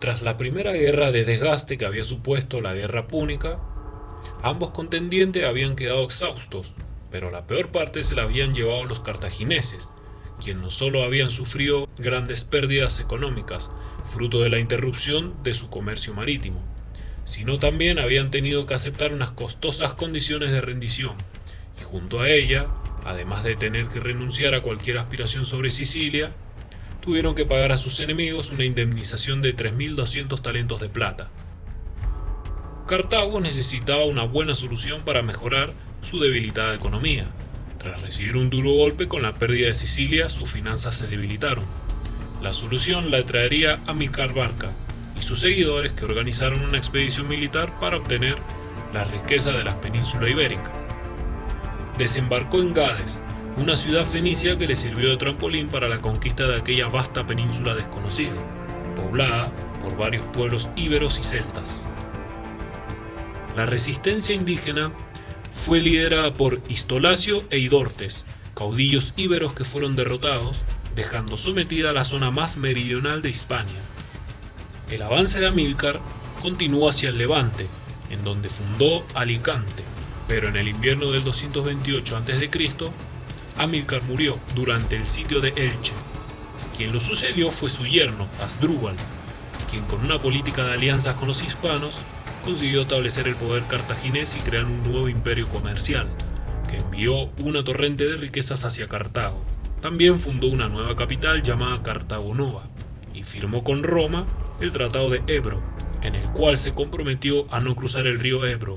Tras la primera guerra de desgaste que había supuesto la guerra púnica, ambos contendientes habían quedado exhaustos, pero la peor parte se la habían llevado los cartagineses, quienes no solo habían sufrido grandes pérdidas económicas, fruto de la interrupción de su comercio marítimo, sino también habían tenido que aceptar unas costosas condiciones de rendición, y junto a ella, además de tener que renunciar a cualquier aspiración sobre Sicilia, tuvieron que pagar a sus enemigos una indemnización de 3.200 talentos de plata. Cartago necesitaba una buena solución para mejorar su debilitada economía. Tras recibir un duro golpe con la pérdida de Sicilia, sus finanzas se debilitaron. La solución la traería Amílcar Barca y sus seguidores, que organizaron una expedición militar para obtener la riqueza de la península ibérica. Desembarcó en Gades, una ciudad fenicia que le sirvió de trampolín para la conquista de aquella vasta península desconocida, poblada por varios pueblos íberos y celtas. La resistencia indígena fue liderada por Istolacio e Idortes, caudillos íberos que fueron derrotados, dejando sometida la zona más meridional de Hispania. El avance de Amílcar continuó hacia el Levante, en donde fundó Alicante, pero en el invierno del 228 a.C., Amílcar murió durante el sitio de Elche. Quien lo sucedió fue su yerno, Asdrúbal, quien con una política de alianzas con los hispanos consiguió establecer el poder cartaginés y crear un nuevo imperio comercial, que envió una torrente de riquezas hacia Cartago. También fundó una nueva capital llamada Cartago Nova y firmó con Roma el Tratado de Ebro, en el cual se comprometió a no cruzar el río Ebro.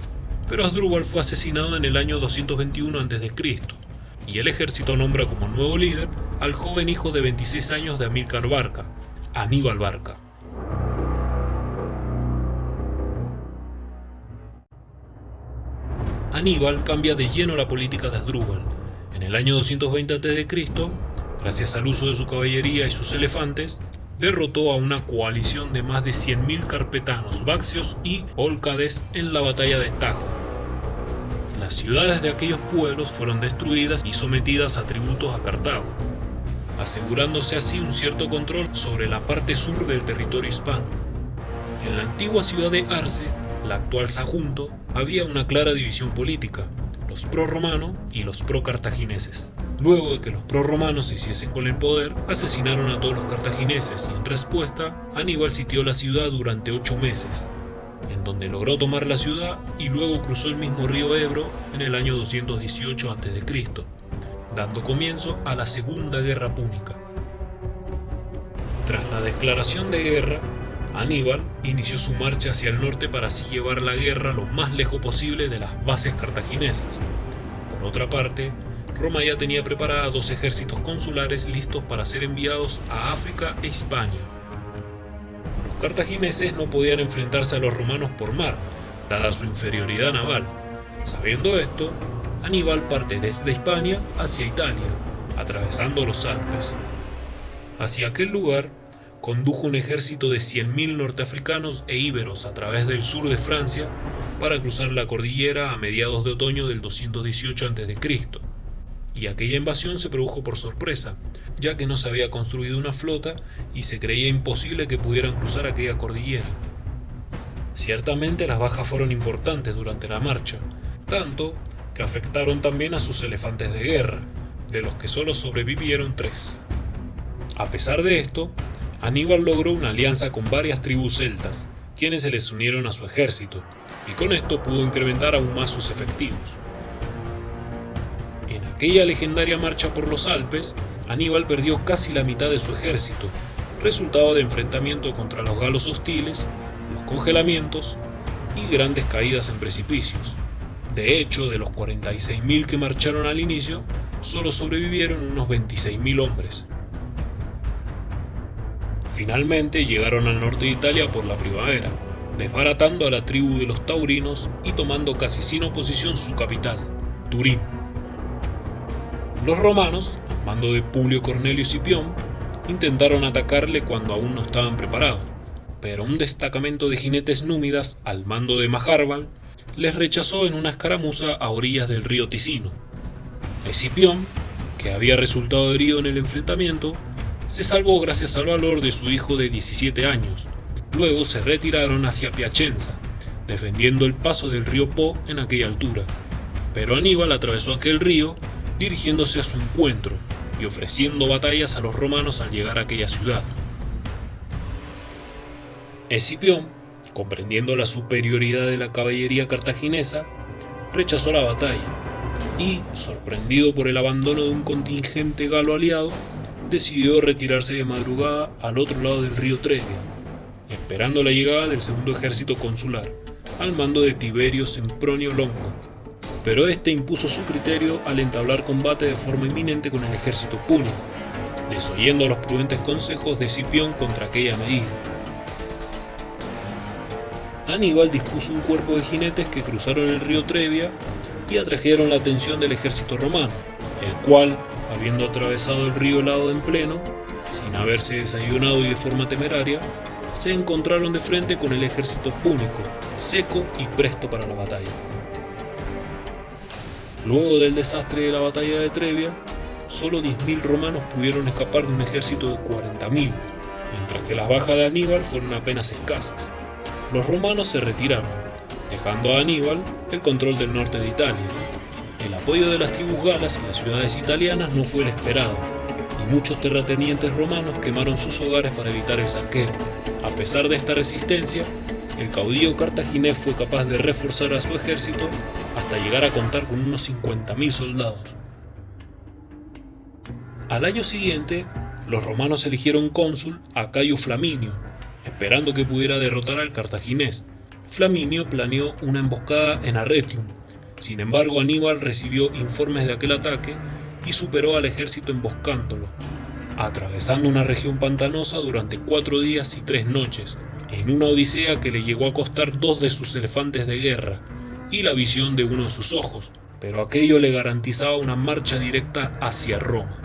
Pero Asdrúbal fue asesinado en el año 221 a.C., y el ejército nombra como nuevo líder al joven hijo de 26 años de Amílcar Barca, Aníbal Barca. Aníbal cambia de lleno la política de Asdrúbal. En el año 220 a.C., gracias al uso de su caballería y sus elefantes, derrotó a una coalición de más de 100.000 carpetanos, vaccios y olcades en la batalla de Tajo. Las ciudades de aquellos pueblos fueron destruidas y sometidas a tributos a Cartago, asegurándose así un cierto control sobre la parte sur del territorio hispano. En la antigua ciudad de Arce, la actual Sagunto, había una clara división política, los pro-romanos y los pro-cartagineses. Luego de que los pro-romanos se hiciesen con el poder, asesinaron a todos los cartagineses y en respuesta, Aníbal sitió la ciudad durante 8 meses, en donde logró tomar la ciudad y luego cruzó el mismo río Ebro en el año 218 a.C., dando comienzo a la Segunda Guerra Púnica. Tras la declaración de guerra, Aníbal inició su marcha hacia el norte para así llevar la guerra lo más lejos posible de las bases cartaginesas. Por otra parte, Roma ya tenía preparados 2 ejércitos consulares listos para ser enviados a África e Hispania. Los cartagineses no podían enfrentarse a los romanos por mar, dada su inferioridad naval. Sabiendo esto, Aníbal parte desde Hispania hacia Italia, atravesando los Alpes. Hacia aquel lugar, condujo un ejército de 100.000 norteafricanos e íberos a través del sur de Francia para cruzar la cordillera a mediados de otoño del 218 a.C. Y aquella invasión se produjo por sorpresa, ya que no se había construido una flota y se creía imposible que pudieran cruzar aquella cordillera. Ciertamente las bajas fueron importantes durante la marcha, tanto que afectaron también a sus elefantes de guerra, de los que solo sobrevivieron 3. A pesar de esto, Aníbal logró una alianza con varias tribus celtas, quienes se les unieron a su ejército, y con esto pudo incrementar aún más sus efectivos. En aquella legendaria marcha por los Alpes, Aníbal perdió casi la mitad de su ejército, resultado de enfrentamiento contra los galos hostiles, los congelamientos y grandes caídas en precipicios. De hecho, de los 46.000 que marcharon al inicio, solo sobrevivieron unos 26.000 hombres. Finalmente llegaron al norte de Italia por la primavera, desbaratando a la tribu de los taurinos y tomando casi sin oposición su capital, Turín. Los romanos, al mando de Publio Cornelio Escipión, intentaron atacarle cuando aún no estaban preparados, pero un destacamento de jinetes númidas al mando de Majárbal les rechazó en una escaramuza a orillas del río Ticino. Escipión, que había resultado herido en el enfrentamiento, se salvó gracias al valor de su hijo de 17 años, Luego se retiraron hacia Piacenza, defendiendo el paso del río Po en aquella altura. Pero Aníbal atravesó aquel río dirigiéndose a su encuentro y ofreciendo batallas a los romanos al llegar a aquella ciudad. Escipión, comprendiendo la superioridad de la caballería cartaginesa, rechazó la batalla y, sorprendido por el abandono de un contingente galo aliado, decidió retirarse de madrugada al otro lado del río Trebia, esperando la llegada del segundo ejército consular, al mando de Tiberio Sempronio Longo. Pero este impuso su criterio al entablar combate de forma inminente con el ejército púnico, desoyendo los prudentes consejos de Escipión contra aquella medida. Aníbal dispuso un cuerpo de jinetes que cruzaron el río Trebia y atrajeron la atención del ejército romano, el cual, habiendo atravesado el río helado en pleno, sin haberse desayunado y de forma temeraria, se encontraron de frente con el ejército púnico, seco y presto para la batalla. Luego del desastre de la batalla de Trebia, solo 10.000 romanos pudieron escapar de un ejército de 40.000, mientras que las bajas de Aníbal fueron apenas escasas. Los romanos se retiraron, dejando a Aníbal el control del norte de Italia. El apoyo de las tribus galas en las ciudades italianas no fue el esperado, y muchos terratenientes romanos quemaron sus hogares para evitar el saqueo. A pesar de esta resistencia, el caudillo cartaginés fue capaz de reforzar a su ejército hasta llegar a contar con unos 50.000 soldados. Al año siguiente, los romanos eligieron cónsul a Cayo Flaminio, esperando que pudiera derrotar al cartaginés. Flaminio planeó una emboscada en Arretium. Sin embargo, Aníbal recibió informes de aquel ataque y superó al ejército emboscándolo, atravesando una región pantanosa durante 4 días y 3 noches, en una odisea que le llegó a costar 2 de sus elefantes de guerra y la visión de uno de sus ojos, pero aquello le garantizaba una marcha directa hacia Roma.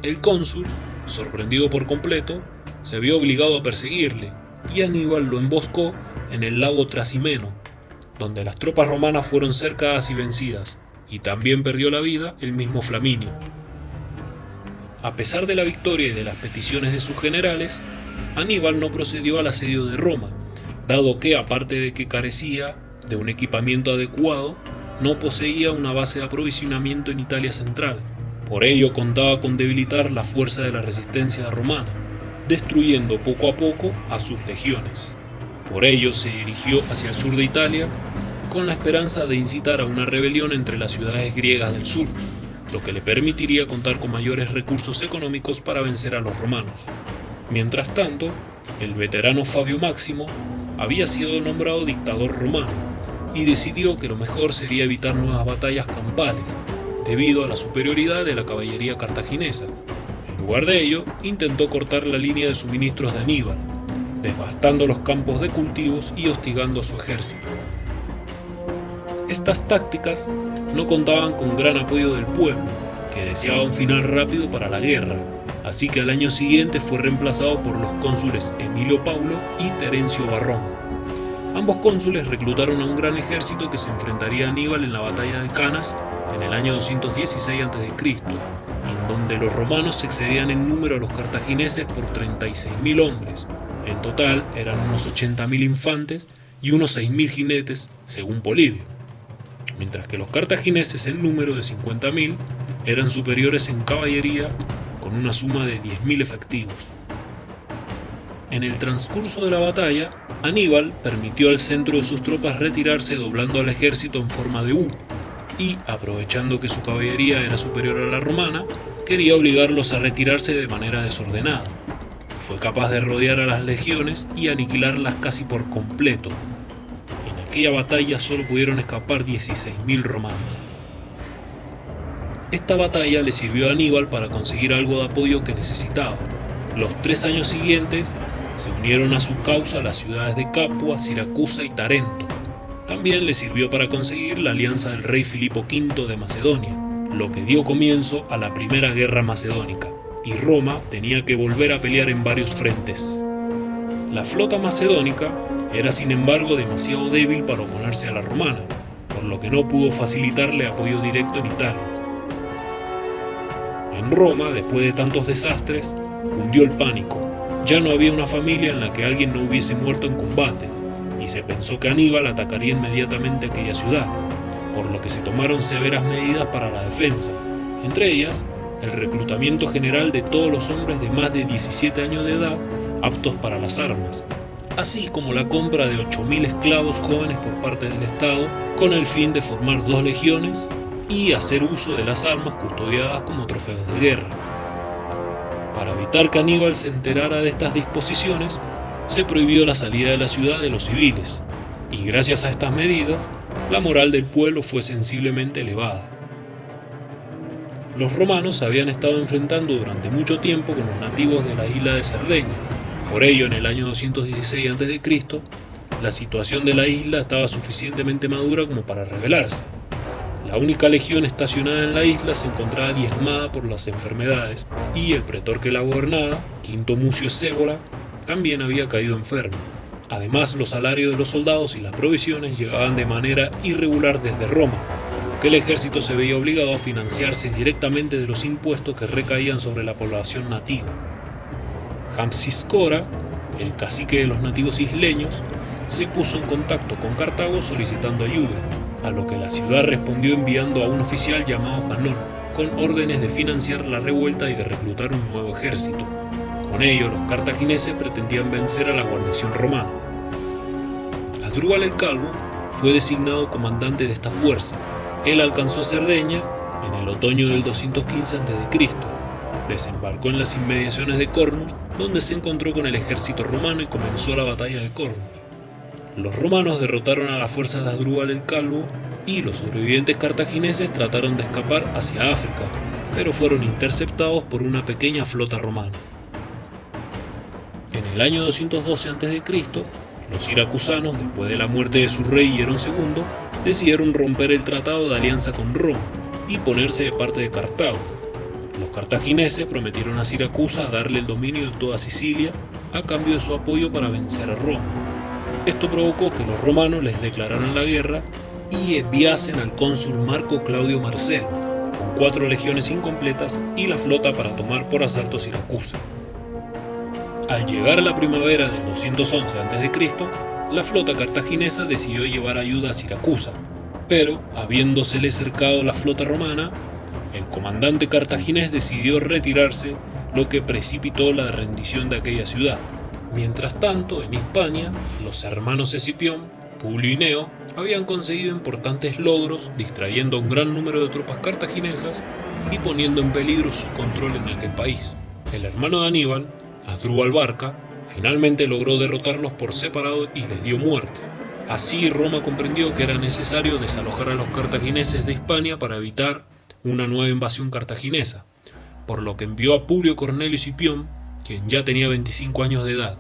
El cónsul, sorprendido por completo, se vio obligado a perseguirle, y Aníbal lo emboscó en el lago Trasimeno, donde las tropas romanas fueron cercadas y vencidas, y también perdió la vida el mismo Flaminio. A pesar de la victoria y de las peticiones de sus generales, Aníbal no procedió al asedio de Roma, dado que, aparte de que carecía de un equipamiento adecuado, no poseía una base de aprovisionamiento en Italia central. Por ello contaba con debilitar la fuerza de la resistencia romana, destruyendo poco a poco a sus legiones. Por ello se dirigió hacia el sur de Italia, con la esperanza de incitar a una rebelión entre las ciudades griegas del sur, lo que le permitiría contar con mayores recursos económicos para vencer a los romanos. Mientras tanto, el veterano Fabio Máximo había sido nombrado dictador romano y decidió que lo mejor sería evitar nuevas batallas campales, debido a la superioridad de la caballería cartaginesa. En lugar de ello, intentó cortar la línea de suministros de Aníbal, devastando los campos de cultivos y hostigando a su ejército. Estas tácticas no contaban con gran apoyo del pueblo, que deseaba un final rápido para la guerra, así que al año siguiente fue reemplazado por los cónsules Emilio Paulo y Terencio Varrón. Ambos cónsules reclutaron a un gran ejército que se enfrentaría a Aníbal en la batalla de Canas en el año 216 a.C., en donde los romanos excedían en número a los cartagineses por 36.000 hombres. En total eran unos 80.000 infantes y unos 6.000 jinetes, según Polibio, mientras que los cartagineses en número de 50.000 eran superiores en caballería con una suma de 10.000 efectivos. En el transcurso de la batalla, Aníbal permitió al centro de sus tropas retirarse doblando al ejército en forma de U, y, aprovechando que su caballería era superior a la romana, quería obligarlos a retirarse de manera desordenada. Fue capaz de rodear a las legiones y aniquilarlas casi por completo. En aquella batalla solo pudieron escapar 16.000 romanos. Esta batalla le sirvió a Aníbal para conseguir algo de apoyo que necesitaba. Los 3 años siguientes se unieron a su causa las ciudades de Capua, Siracusa y Tarento. También le sirvió para conseguir la alianza del rey Filipo V de Macedonia, lo que dio comienzo a la Primera Guerra Macedónica, y Roma tenía que volver a pelear en varios frentes. La flota macedónica era sin embargo demasiado débil para oponerse a la romana, por lo que no pudo facilitarle apoyo directo en Italia. En Roma, después de tantos desastres, cundió el pánico, Ya no había una familia en la que alguien no hubiese muerto en combate, y se pensó que Aníbal atacaría inmediatamente aquella ciudad, por lo que se tomaron severas medidas para la defensa, entre ellas el reclutamiento general de todos los hombres de más de 17 años de edad aptos para las armas, así como la compra de 8.000 esclavos jóvenes por parte del Estado con el fin de formar 2 legiones y hacer uso de las armas custodiadas como trofeos de guerra. Para evitar que Aníbal se enterara de estas disposiciones, se prohibió la salida de la ciudad de los civiles, y gracias a estas medidas, la moral del pueblo fue sensiblemente elevada. Los romanos se habían estado enfrentando durante mucho tiempo con los nativos de la isla de Cerdeña. Por ello, en el año 216 a.C., la situación de la isla estaba suficientemente madura como para rebelarse. La única legión estacionada en la isla se encontraba diezmada por las enfermedades, y el pretor que la gobernaba, Quinto Mucio Scévola, también había caído enfermo. Además, los salarios de los soldados y las provisiones llegaban de manera irregular desde Roma, por lo que el ejército se veía obligado a financiarse directamente de los impuestos que recaían sobre la población nativa. Hamsíscora, el cacique de los nativos isleños, se puso en contacto con Cartago solicitando ayuda, a lo que la ciudad respondió enviando a un oficial llamado Janón, con órdenes de financiar la revuelta y de reclutar un nuevo ejército. Con ello, los cartagineses pretendían vencer a la guarnición romana. Asdrúbal el Calvo fue designado comandante de esta fuerza. Él alcanzó a Cerdeña en el otoño del 215 a.C., desembarcó en las inmediaciones de Cornus, donde se encontró con el ejército romano y comenzó la batalla de Cornus. Los romanos derrotaron a las fuerzas de Asdrúbal el Calvo y los sobrevivientes cartagineses trataron de escapar hacia África, pero fueron interceptados por una pequeña flota romana. En el año 212 a.C., los siracusanos, después de la muerte de su rey Hierón II, decidieron romper el tratado de alianza con Roma y ponerse de parte de Cartago. Los cartagineses prometieron a Siracusa darle el dominio de toda Sicilia a cambio de su apoyo para vencer a Roma. Esto provocó que los romanos les declararan la guerra y enviasen al cónsul Marco Claudio Marcelo, con 4 legiones incompletas y la flota para tomar por asalto Siracusa. Al llegar a la primavera del 211 a.C., la flota cartaginesa decidió llevar ayuda a Siracusa, pero, habiéndosele cercado la flota romana, el comandante cartaginés decidió retirarse, lo que precipitó la rendición de aquella ciudad. Mientras tanto, en Hispania, los hermanos Escipión, Publio y Neo habían conseguido importantes logros, distrayendo a un gran número de tropas cartaginesas y poniendo en peligro su control en aquel país. El hermano de Aníbal, Asdrúbal Barca, finalmente logró derrotarlos por separado y les dio muerte. Así Roma comprendió que era necesario desalojar a los cartagineses de Hispania para evitar una nueva invasión cartaginesa, por lo que envió a Publio Cornelio Escipión, quien ya tenía 25 años de edad.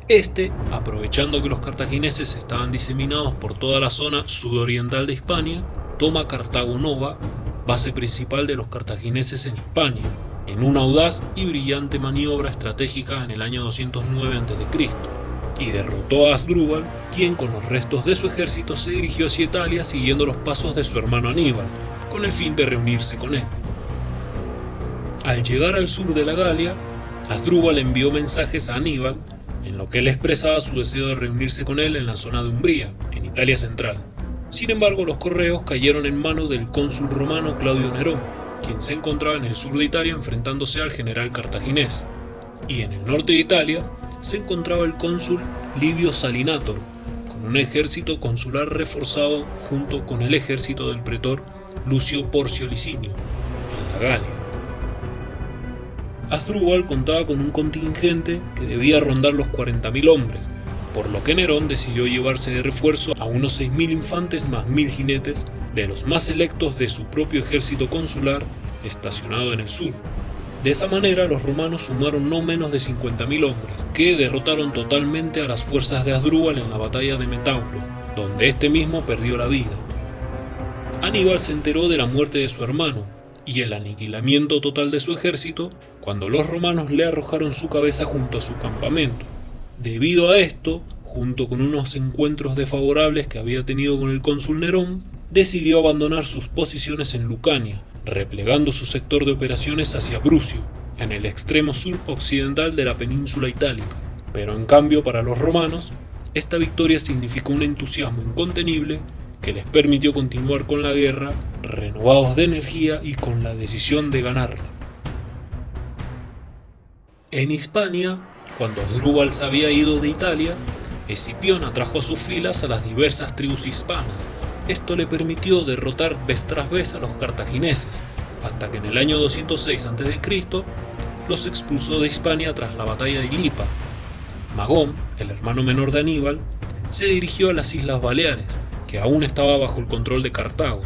Este, aprovechando que los cartagineses estaban diseminados por toda la zona sudoriental de Hispania, toma Cartago Nova, base principal de los cartagineses en Hispania, en una audaz y brillante maniobra estratégica en el año 209 a.C., y derrotó a Asdrúbal, quien con los restos de su ejército se dirigió hacia Italia siguiendo los pasos de su hermano Aníbal, con el fin de reunirse con él. Al llegar al sur de la Galia, Asdrúbal envió mensajes a Aníbal, en lo que él expresaba su deseo de reunirse con él en la zona de Umbría, en Italia central. Sin embargo, los correos cayeron en manos del cónsul romano Claudio Nerón, quien se encontraba en el sur de Italia enfrentándose al general cartaginés. Y en el norte de Italia se encontraba el cónsul Livio Salinator, con un ejército consular reforzado junto con el ejército del pretor Lucio Porcio Licinio, en la Galia. Asdrúbal contaba con un contingente que debía rondar los 40.000 hombres, por lo que Nerón decidió llevarse de refuerzo a unos 6.000 infantes más 1.000 jinetes de los más selectos de su propio ejército consular estacionado en el sur. De esa manera los romanos sumaron no menos de 50.000 hombres, que derrotaron totalmente a las fuerzas de Asdrúbal en la batalla de Metauro, donde este mismo perdió la vida. Aníbal se enteró de la muerte de su hermano y el aniquilamiento total de su ejército cuando los romanos le arrojaron su cabeza junto a su campamento. Debido a esto, junto con unos encuentros desfavorables que había tenido con el cónsul Nerón, decidió abandonar sus posiciones en Lucania, replegando su sector de operaciones hacia Brucio, en el extremo sur-occidental de la península itálica. Pero en cambio para los romanos, esta victoria significó un entusiasmo incontenible que les permitió continuar con la guerra, renovados de energía y con la decisión de ganarla. En Hispania, cuando Asdrúbal se había ido de Italia, Escipión atrajo a sus filas a las diversas tribus hispanas. Esto le permitió derrotar vez tras vez a los cartagineses, hasta que en el año 206 a.C. los expulsó de Hispania tras la batalla de Ilipa. Magón, el hermano menor de Aníbal, se dirigió a las Islas Baleares, que aún estaba bajo el control de Cartago.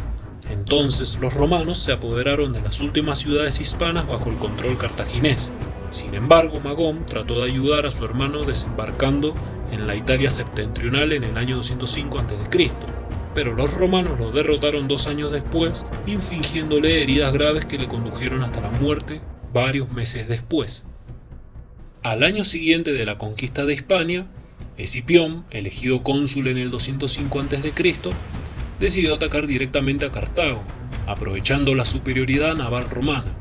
Entonces los romanos se apoderaron de las últimas ciudades hispanas bajo el control cartaginés. Sin embargo, Magón trató de ayudar a su hermano desembarcando en la Italia septentrional en el año 205 a.C., pero los romanos lo derrotaron 2 años después, infligiéndole heridas graves que le condujeron hasta la muerte varios meses después. Al año siguiente de la conquista de Hispania, Escipión, elegido cónsul en el 205 a.C., decidió atacar directamente a Cartago, aprovechando la superioridad naval romana.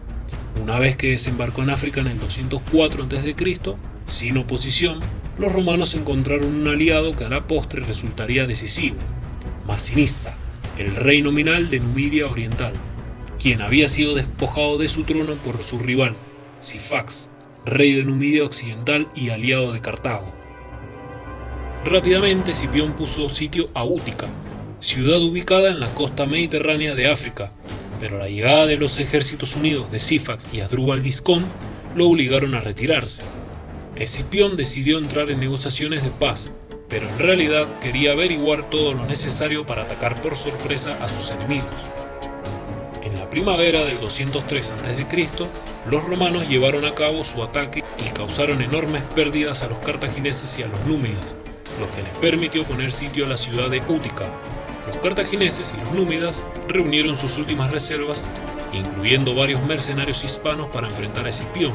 Una vez que desembarcó en África en el 204 a.C., sin oposición, los romanos encontraron un aliado que a la postre resultaría decisivo: Masinissa, el rey nominal de Numidia Oriental, quien había sido despojado de su trono por su rival, Sifax, rey de Numidia Occidental y aliado de Cartago. Rápidamente Escipión puso sitio a Útica, ciudad ubicada en la costa mediterránea de África, pero la llegada de los ejércitos unidos de Sifax y Asdrúbal Giscón lo obligaron a retirarse. Escipión decidió entrar en negociaciones de paz, pero en realidad quería averiguar todo lo necesario para atacar por sorpresa a sus enemigos. En la primavera del 203 a.C., los romanos llevaron a cabo su ataque y causaron enormes pérdidas a los cartagineses y a los númidas, lo que les permitió poner sitio a la ciudad de Útica. Los cartagineses y los númidas reunieron sus últimas reservas, incluyendo varios mercenarios hispanos para enfrentar a Escipión,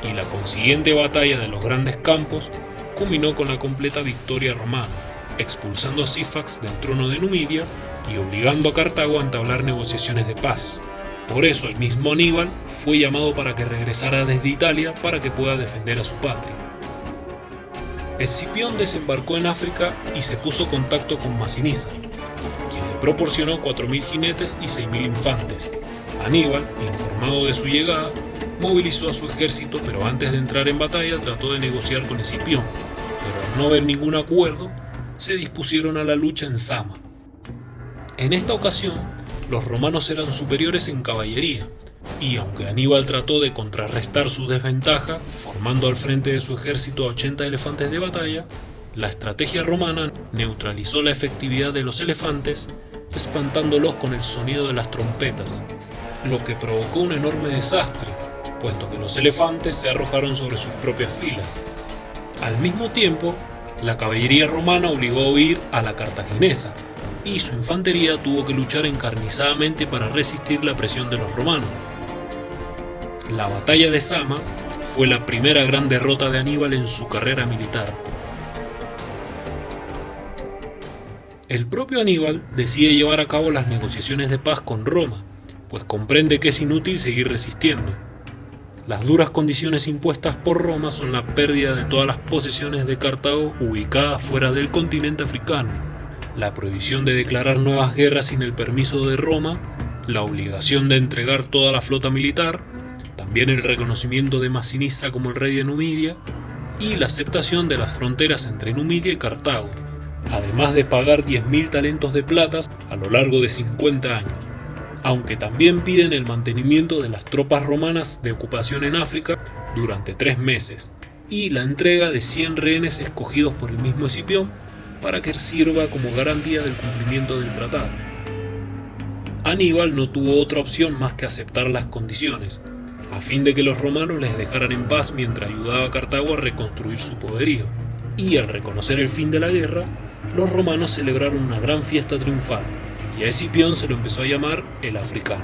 y la consiguiente batalla de los Grandes Campos culminó con la completa victoria romana, expulsando a Sifax del trono de Numidia y obligando a Cartago a entablar negociaciones de paz. Por eso el mismo Aníbal fue llamado para que regresara desde Italia para que pueda defender a su patria. Escipión desembarcó en África y se puso en contacto con Masinissa, quien le proporcionó 4.000 jinetes y 6.000 infantes. Aníbal, informado de su llegada, movilizó a su ejército, pero antes de entrar en batalla trató de negociar con Escipión, pero al no haber ningún acuerdo, se dispusieron a la lucha en Zama. En esta ocasión, los romanos eran superiores en caballería, y aunque Aníbal trató de contrarrestar su desventaja, formando al frente de su ejército a 80 elefantes de batalla, la estrategia romana neutralizó la efectividad de los elefantes, espantándolos con el sonido de las trompetas, lo que provocó un enorme desastre, puesto que los elefantes se arrojaron sobre sus propias filas. Al mismo tiempo, la caballería romana obligó a huir a la cartaginesa, y su infantería tuvo que luchar encarnizadamente para resistir la presión de los romanos. La batalla de Zama fue la primera gran derrota de Aníbal en su carrera militar. El propio Aníbal decide llevar a cabo las negociaciones de paz con Roma, pues comprende que es inútil seguir resistiendo. Las duras condiciones impuestas por Roma son la pérdida de todas las posesiones de Cartago ubicadas fuera del continente africano, la prohibición de declarar nuevas guerras sin el permiso de Roma, la obligación de entregar toda la flota militar, también el reconocimiento de Masinissa como el rey de Numidia y la aceptación de las fronteras entre Numidia y Cartago, además de pagar 10.000 talentos de plata a lo largo de 50 años, aunque también piden el mantenimiento de las tropas romanas de ocupación en África durante 3 meses y la entrega de 100 rehenes escogidos por el mismo Escipión para que sirva como garantía del cumplimiento del tratado. Aníbal no tuvo otra opción más que aceptar las condiciones, a fin de que los romanos les dejaran en paz mientras ayudaba a Cartago a reconstruir su poderío, y al reconocer el fin de la guerra, los romanos celebraron una gran fiesta triunfal, y a Escipión se lo empezó a llamar el africano.